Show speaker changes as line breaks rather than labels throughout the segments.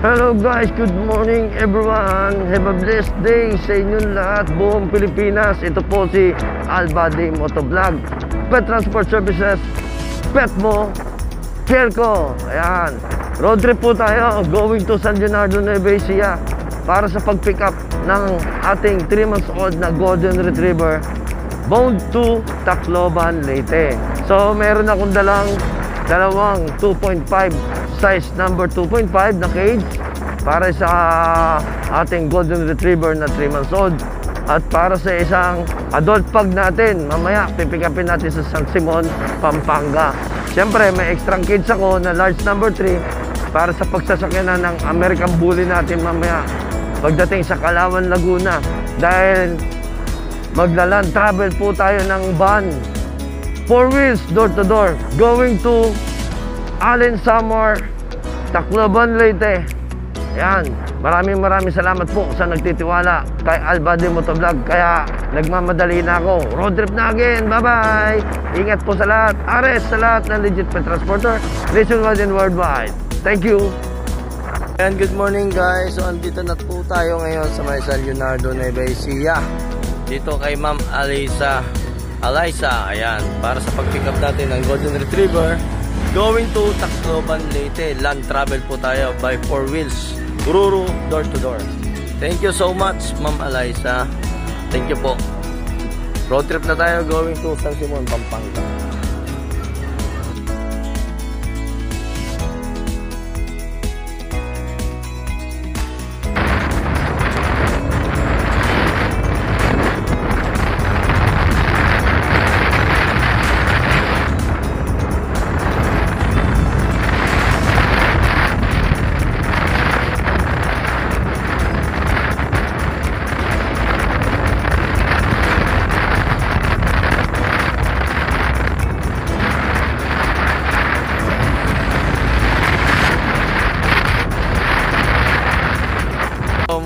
Hello guys, good morning everyone. Have a blessed day sa inyong lahat, buong Pilipinas. Ito po si Albady Motovlog, Pet Transport Services, Pet Mo, Care Ko. Ayan, road trip po tayo going to San Leonardo, Nueva Ecija para sa pag-pick up ng ating 3 months old na Golden Retriever bound to Tacloban, Leyte. So meron akong dalawang 2.5 size number 2.5 na cage para sa ating Golden Retriever na 3 months old at para sa isang adult pug natin. Mamaya pipikapin natin sa San Simon, Pampanga. Siyempre may extra cage ako na large number 3 para sa pagsasakyanan ng American Bully natin mamaya pagdating sa Calauan, Laguna, dahil maglaland travel po tayo ng van 4 wheels door to door going to Allen Samar, Tacloban, Leyte. Ayan, maraming salamat po sa nagtitiwala kay Albady Motovlog. Kaya nagmamadali na ako. Road trip na again. Bye-bye. Ingat po sa lahat. Ares sa lahat ng legit pet transporter nationwide and worldwide. Thank you. And good morning guys. So andito na po tayo ngayon sa may San Leonardo, Nueva Ecija. Dito kay Ma'am Alyssa. Ayan, para sa pag-pick up natin ng Golden Retriever going to Tacloban, Leyte. Land travel po tayo by 4 wheels. Ruru, door to door. Thank you so much, Ma'am Alyssa. Thank you po. Road trip na tayo going to San Simon, Pampanga.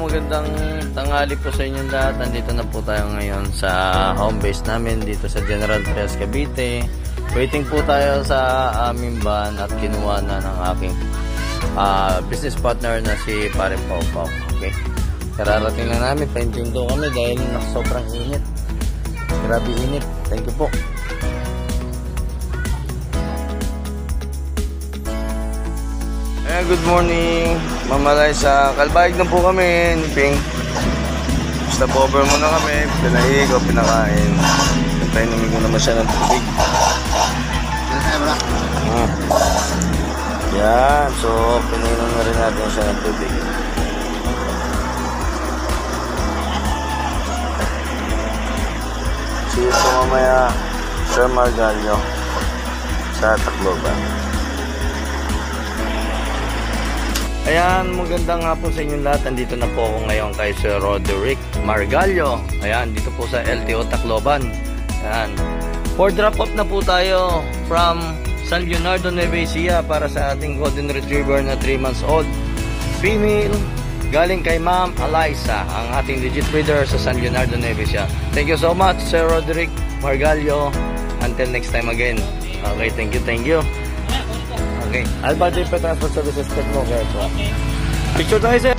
Magandang tanghali po sa inyong lahat. Nandito na po tayo ngayon sa home base namin dito sa General Trias, Cavite. Waiting po tayo sa aming van at kinuha na ng aking business partner na si Pare Pau Pau. Okay, kararating lang namin, painting to kami dahil sobrang init. Grabe init. Thank you po. Good morning, Ma'am Alyssa. Kalbayag na po kami ni Ping. Stop over muna kami. Pinahig o pinakain. Painumin ko naman siya ng tubig. Yan. So, pinainom na rin natin siya ng tubig. See you po mamaya sa Margallo sa Tacloban. Ayan, magandang nga po sa inyong lahat. Nandito na po ako ngayon kay Sir Roderick Margallo. Ayan, dito po sa LTO Tacloban. Ayan, for drop off na po tayo from San Leonardo, Nueva Ecija para sa ating Golden Retriever na 3 months old female galing kay Ma'am Alyssa, ang ating legit breeder sa San Leonardo, Nueva Ecija. Thank you so much, Sir Roderick Margallo. Until next time again. Okay, thank you. Okay, Albady Pet Transport Services, Pet Mo, Care Ko. Picture tayo, sir.